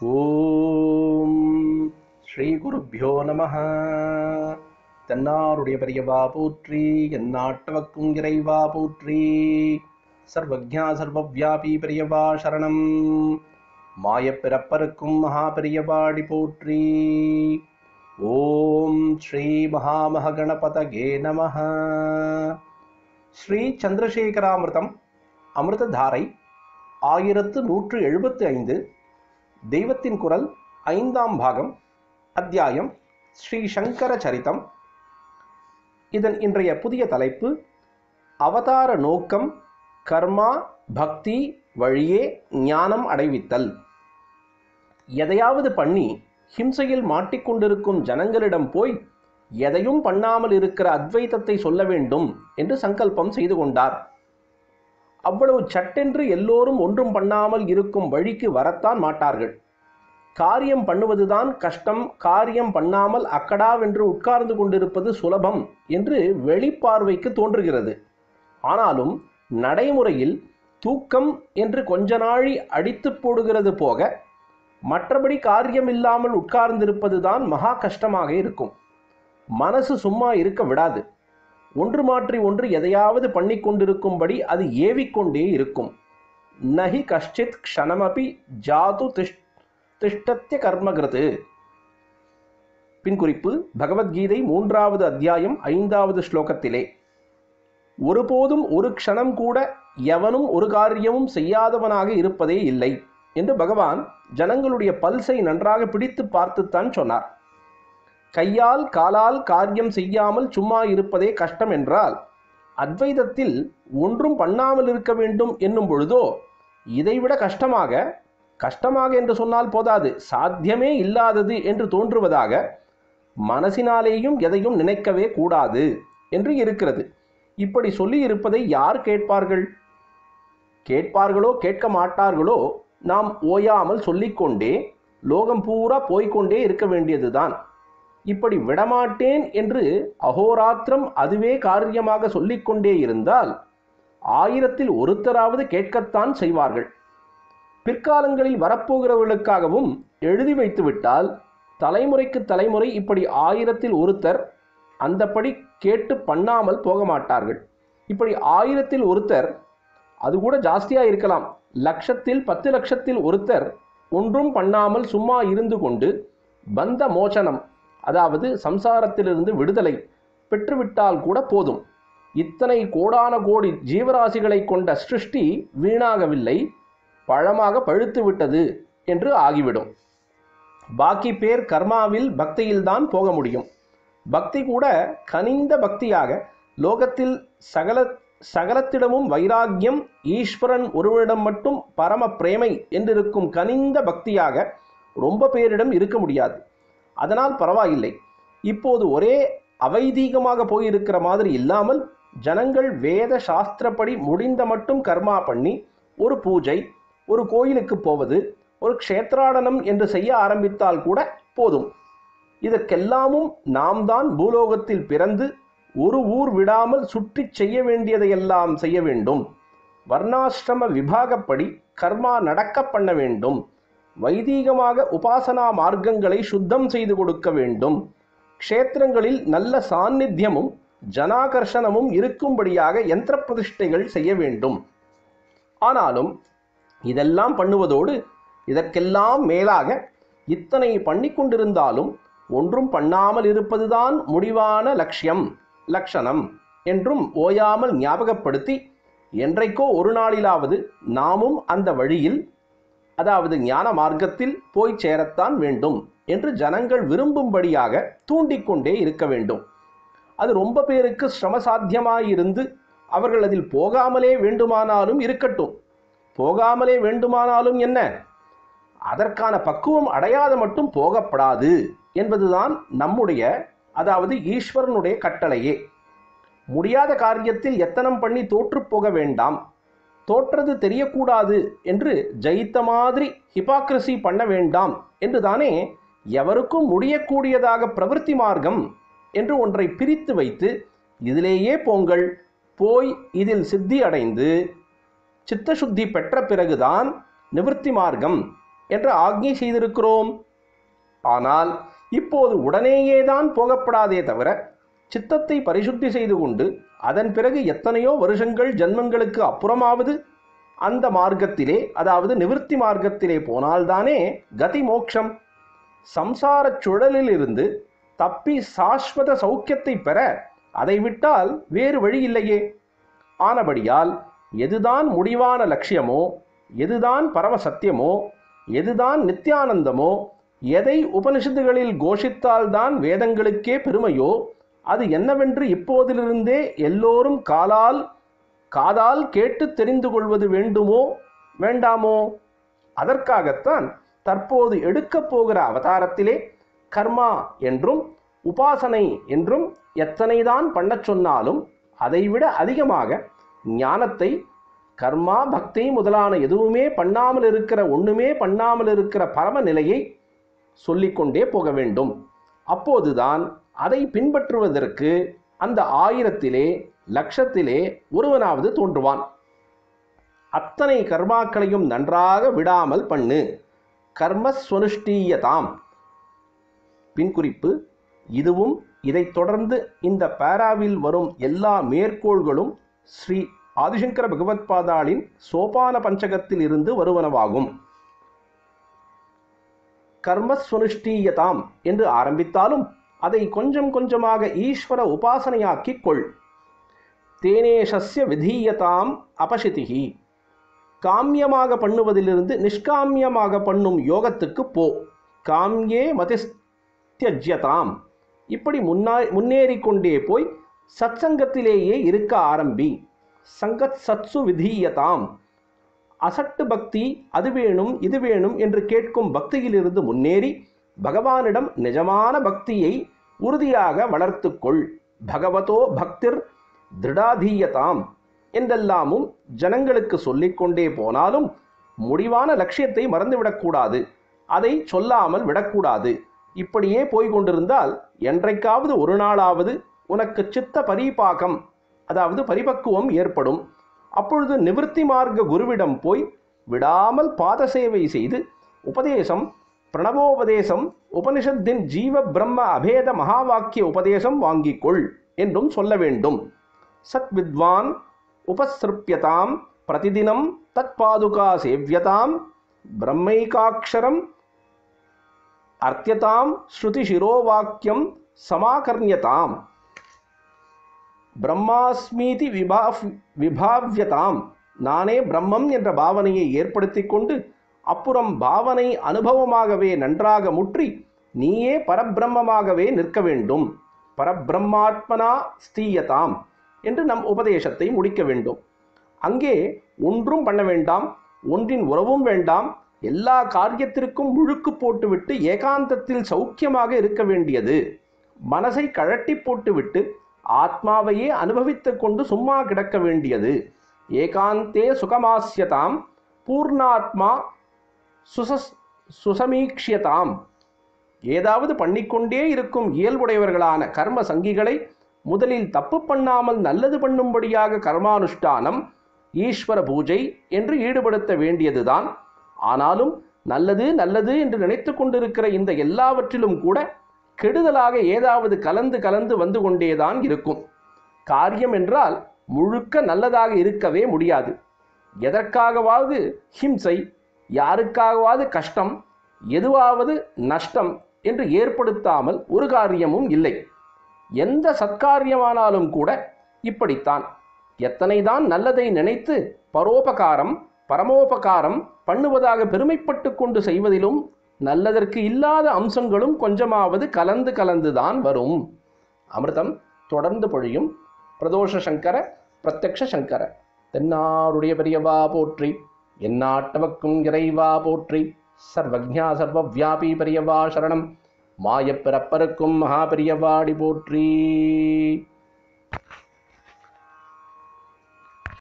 ஓம் ஸ்ரீ குருப்யோ நமஹ. தென்னாருடைய பெரியவா போற்றி, எந்நாட்டவர்க்கும் இறைவா போற்றி. சர்வஜ்ஞா சர்வவ்யாபி பெரியவா சரணம். மாயப்பிறப்பருக்கும் மகா பெரியவாடி போற்றி. ஓம் ஸ்ரீ மகாமகணபதகே நமஹ. ஸ்ரீ சந்திரசேகராமிர்தம் அமிர்ததாரை 1175. தெய்வத்தின் குரல் 5ஆம் பாகம். அத்தியாயம் ஸ்ரீ சங்கர சரிதம். இதன் இன்றைய புதிய தலைப்பு அவதார நோக்கம் கர்மா பக்தி வழியே ஞானம் அடைவித்தல். எதையாவது பண்ணி ஹிம்சையில் மாட்டிக்கொண்டிருக்கும் ஜனங்களிடம் போய் எதையும் பண்ணாமல் இருக்கிற அத்வைதத்தை சொல்ல வேண்டும் என்று சங்கல்பம் செய்து கொண்டார். அவ்வளவு சட்டென்று எல்லோரும் ஒன்றும் பண்ணாமல் இருக்கும் வழிக்கு வரத்தான் மாட்டார்கள். காரியம் பண்ணுவதுதான் கஷ்டம், காரியம் பண்ணாமல் அக்கடாவென்று உட்கார்ந்து கொண்டிருப்பது சுலபம் என்று வெளிப்பார்வைக்கு தோன்றுகிறது. ஆனாலும் நடைமுறையில் தூக்கம் என்று கொஞ்ச நாழி அடித்து போடுகிறது போக மற்றபடி காரியம் இல்லாமல் உட்கார்ந்திருப்பதுதான் மகா கஷ்டமாக இருக்கும். மனசு சும்மா இருக்க விடாது. ஒன்று மாற்றி ஒன்று எதையாவது பண்ணி கொண்டிருக்கும்படி அது ஏவிக்கொண்டே இருக்கும். நஹி கஷ்டித் க்ஷணமபி ஜாது திஷ்டத்ய கர்மகிருது. பின்குறிப்பு: பகவத்கீதை 3வது அத்தியாயம் 5வது ஸ்லோகத்திலே, ஒருபோதும் ஒரு க்ஷணம் கூட எவனும் ஒரு காரியமும் செய்யாதவனாக இருப்பதே இல்லை என்று பகவான் ஜனங்களுடைய பல்சை நன்றாக பிடித்து பார்த்துத்தான் சொன்னார். கையால் காலால் காரியம் செய்யாமல் சும்மா இருப்பதே கஷ்டம் என்றால், அத்வைதத்தில் ஒன்றும் பண்ணாமல் இருக்க வேண்டும் என்னும் பொழுதோ இதைவிட கஷ்டமாக என்று சொன்னால் போதாது, சாத்தியமே இல்லாதது என்று தோன்றுவதாக, மனசினாலேயும் எதையும் நினைக்கவே கூடாது என்று இருக்கிறது. இப்படி சொல்லி இருப்பதை யார் கேட்பார்கள்? கேட்பார்களோ கேட்க மாட்டார்களோ, நாம் ஓயாமல் சொல்லிக்கொண்டே லோகம் பூரா போய்கொண்டே இருக்க வேண்டியதுதான். இப்படி விடமாட்டேன் என்று அகோராத்திரம் அதுவே காரியமாக சொல்லிக்கொண்டே இருந்தால் 1000ல் ஒருத்தராவது கேட்கத்தான் செய்வார்கள். பிற்காலங்களில் வரப்போகிறவர்களுக்காகவும் எழுதி வைத்துவிட்டால் தலைமுறைக்கு தலைமுறை இப்படி 1000ல் ஒருத்தர் அந்தப்படி கேட்டு பண்ணாமல் போக மாட்டார்கள். இப்படி 1000ல் ஒருத்தர், அது கூட ஜாஸ்தியாக இருக்கலாம், லட்சத்தில் 10 லட்சத்தில் ஒருத்தர் ஒன்றும் பண்ணாமல் சும்மா இருந்து கொண்டு பந்த மோசனம், அதாவது சம்சாரத்திலிருந்து விடுதலை பெற்றுவிட்டால் கூட போதும். இத்தனை கோடான கோடி ஜீவராசிகளை கொண்ட சிருஷ்டி வீணாகவில்லை, பழமாக பழுத்து விட்டது என்று ஆகிவிடும். பாக்கி பேர் கர்மாவில் பக்தியில்தான் போக முடியும். பக்தி கூட கனிந்த பக்தியாக, லோகத்தில் சகலத்திடமும் வைராக்கியம், ஈஸ்வரன் ஒருவனிடம் மட்டும் பரம பிரேமை என்றிருக்கும் கனிந்த பக்தியாக ரொம்ப பேரிடம் இருக்க முடியாது. அதனால் பரவாயில்லை. இப்போது ஒரே அவைதீகமாக போயிருக்கிற மாதிரி இல்லாமல், ஜனங்கள் வேத சாஸ்திரப்படி முடிந்த மட்டும் கர்மா பண்ணி, ஒரு பூஜை, ஒரு கோயிலுக்கு போவது, ஒரு க்ஷேத்ராடனம் என்று செய்ய ஆரம்பித்தால் கூட போதும். இதற்கெல்லாமும் நாம் தான் பூலோகத்தில் பிறந்து ஒரு ஊர் விடாமல் சுற்றி செய்ய வேண்டியதையெல்லாம் செய்ய வேண்டும். வர்ணாசிரம விபாகப்படி கர்மா நடக்க பண்ண வேண்டும். வைதீகமாக உபாசனா மார்க்கங்களை சுத்தம் செய்து கொடுக்க வேண்டும். க்ஷேத்திரங்களில் நல்ல சாநித்தியமும் ஜனாகர்ஷணமும் இருக்கும்படியாக யந்திர பிரதிஷ்டைகள் செய்ய வேண்டும். ஆனாலும் இதெல்லாம் பண்ணுவதோடு இதற்கெல்லாம் மேலாக இத்தனை பண்ணிக்கொண்டிருந்தாலும் ஒன்றும் பண்ணாமல் இருப்பதுதான் முடிவான லட்சணம் என்றும் ஓயாமல் ஞாபகப்படுத்தி, என்றைக்கோ ஒரு நாளிலாவது நாமும் அந்த வழியில், அதாவது ஞான மார்க்கத்தில் போய் சேரத்தான் வேண்டும் என்று ஜனங்கள் விரும்பும்படியாக தூண்டிக்கொண்டே இருக்க வேண்டும். அது ரொம்ப பேருக்கு சிரமசாத்தியமாயிருந்து அவர்கள் அதில் போகாமலே வேண்டுமானாலும் இருக்கட்டும். போகாமலே வேண்டுமானாலும் என்ன, அதற்கான பக்குவம் அடையாத மட்டும் போகப்படாது என்பதுதான் நம்முடைய, அதாவது ஈஸ்வரனுடைய கட்டளையே. முடியாத காரியத்தில் எத்தனம் பண்ணி தோற்று போக வேண்டாம், தோற்றது தெரியக்கூடாது என்று ஜெயித்த மாதிரி ஹிபாக்ரசி பண்ண வேண்டாம் என்று தானே எவருக்கும் முடியக்கூடியதாக பிரவೃತ್ತಿ மார்க்கம் என்று ஒன்றை பிரித்து வைத்து, இதிலேயே போங்கள், போய் இதில் சித்தி அடைந்து சித்தசுத்தி பெற்ற பிறகுதான் நிவர்த்தி மார்க்கம் என்று ஆக்ஞை செய்திருக்கிறோம். ஆனால் இப்போது உடனேயேதான் போகப்படாதே தவிர சித்தத்தை பரிசுத்தி செய்து கொண்டு அதன் பிறகு எத்தனையோ வருஷங்கள் ஜன்மங்களுக்கு அப்புறமாவது அந்த மார்க்கத்திலே, அதாவது நிவிருத்தி மார்க்கத்திலே போனால்தானே கதி மோட்சம். சம்சாரச் சுழலில் இருந்து தப்பி சாஸ்வத சௌக்கியத்தை பெற அதை விட்டால் வேறு வழி இல்லையே. ஆனபடியால் எதுதான் முடிவான லட்சியமோ, எதுதான் பரம சத்தியமோ, எதுதான் நித்தியானந்தமோ, எதை உபனிஷத்துகளில் கோஷித்தால்தான் வேதங்களுக்கே பெருமையோ, அது என்னவென்று இப்போதிலிருந்தே எல்லோரும் காதால் கேட்டு தெரிந்து கொள்வது வேண்டுமோ வேண்டாமோ? அதற்காகத்தான் தற்போது எடுக்கப் போகிற அவதாரத்திலே கர்மா என்றும் உபாசனை என்றும் எத்தனைதான் பண்ணச் சொன்னாலும் அதைவிட அதிகமாக ஞானத்தை, கர்மா பக்தி முதலான எதுவுமே பண்ணாமல் இருக்கிற, ஒன்றுமே பண்ணாமல் இருக்கிற பரம நிலையை சொல்லிக்கொண்டே போக வேண்டும். அப்போதுதான் அதை பின்பற்றுவதற்கு அந்த 1000-லே, லட்சத்திலே ஒருவனாவது தோன்றுவான். அத்தனை கர்மாக்களையும் நன்றாக விடாமல் பண்ணு. கர்மஸ்வனுஷ்டீயதாம். பின்குறிப்பு: இதுவும் இதைத் தொடர்ந்து இந்த பாராவில் வரும் எல்லா மேற்கோள்களும் ஸ்ரீ ஆதிசங்கர பகவத்பாதாளின் சோபான பஞ்சகத்தில் இருந்து வருவனவாகும். கர்மஸ்வனுஷ்டீயதாம் என்று ஆரம்பித்தாலும் அதை கொஞ்சம் கொஞ்சமாக ஈஸ்வர உபாசனையாக்கிக் கொள். தேனேஷஸ்ய விதீயதாம் அபசிதிஹி. காமியமாக பண்ணுவதிலிருந்து நிஷ்காமியமாக பண்ணும் யோகத்துக்கு போ. காமியே மதிஸ்த்யஜ்யதாம். இப்படி முன்னேறிக்கொண்டே போய் சத்சங்கத்திலேயே இருக்க ஆரம்பி. சங்கத் சத்சு விதீயதாம். அசட்டு பக்தி, அது வேணும் இது வேணும் என்று கேட்கும் பக்தியிலிருந்து முன்னேறி பகவானிடம் நிஜமான பக்தியை உறுதியாக வளர்த்துக்கொள். பகவதோ பக்திர் திருடாதீயதாம் என்றெல்லாமும் ஜனங்களுக்கு சொல்லிக்கொண்டே போனாலும் முடிவான லட்சியத்தை மறந்துவிடக்கூடாது. அதை சொல்லாமல் விடக்கூடாது. இப்படியே போய்கொண்டிருந்தால் என்றைக்காவது ஒரு நாளாவது உனக்கு சித்த பரிபாகம், அதாவது பரிபக்குவம் ஏற்படும். அப்பொழுது நிவிருத்தி மார்க்க குருவிடம் போய் விடாமல் பாத சேவை செய்து உபதேசம், பிரணவோபதேசம், உபனிஷத்தின் ஜீவ பிரம்ம அபேத மகா வாக்கிய உபதேசம் வாங்கிக்கொள் என்றும் சொல்ல வேண்டும். சத் வித்வான் உபஸ்ருப்யதாம் பிரதிதினம் தத் பாதுகா சேவ்யதாம் பிரம்மைகாட்சரம் அர்த்தியதாம் ஸ்ருதி சிரோவாக்கியம் சமாகர்ணியதாம் பிரம்மாஸ்மீதி விபாவ்யதாம். நானே பிரம்மம் என்ற பாவனையை ஏற்படுத்தி கொண்டு அப்புறம் பாவனை அனுபவமாகவே நன்றாக முற்றி நீயே பரபிரம்மமாகவே நிற்க வேண்டும். பரபிரம்மாத்மனா ஸ்தீயதாம் என்று நம் உபதேசத்தை முடிக்க வேண்டும். அங்கே ஒன்றும் பண்ண வேண்டாம், ஒன்றின் உறவும் வேண்டாம். எல்லா காரியத்திற்கும் முழுக்கு போட்டுவிட்டு ஏகாந்தத்தில் சௌக்கியமாக இருக்க வேண்டியது. மனசை கழட்டி போட்டுவிட்டு ஆத்மாவையே அனுபவித்து கொண்டு சும்மா கிடக்க வேண்டியது. ஏகாந்தே சுகமாஸ்யதாம் பூர்ணாத்மா சுசமீக்ஷியதாம். ஏதாவது பண்ணிக்கொண்டே இருக்கும் இயல்புடையவர்களான கர்ம சங்கிகளை முதலில் தப்பு பண்ணாமல் நல்லது பண்ணும்படியாக கர்மானுஷ்டானம், ஈஸ்வர பூஜை என்று ஈடுபடுத்த வேண்டியதுதான். ஆனாலும் நல்லது நல்லது என்று நினைத்து கொண்டிருக்கிற இந்த எல்லாவற்றிலும் கூட கெடுதலாக ஏதாவது கலந்து வந்து கொண்டேதான் இருக்கும். காரியம் என்றால் முழுக்க நல்லதாக இருக்கவே முடியாது. எதற்காகவாவது ஹிம்சை, யாருக்காகவாவது கஷ்டம், எதுவாவது நஷ்டம் என்று ஏற்படுத்தாமல் ஒரு காரியமும் இல்லை. எந்த சத்காரியமானாலும் கூட இப்படித்தான். எத்தனைதான் நல்லதை நினைத்து பரோபகாரம் பரமோபகாரம் பண்ணுவதாக பெருமைப்பட்டு கொண்டு செய்வதிலும் நல்லதற்கு இல்லாத அம்சங்களும் கொஞ்சமாவது கலந்துதான் வரும். அமிர்தம் தொடர்ந்து பொழியும். பிரதோஷ சங்கர பிரத்யக்ஷ சங்கர. தென்னாருடைய பெரியவா போற்றி, எந்நாட்டவர்க்கும் இறைவா போற்றி. சர்வஜ்ஞா சர்வவியாபி பெரியவா சரணம். மாயப்பிறப்பருக்கும் மகா பெரியவாடி போற்றி.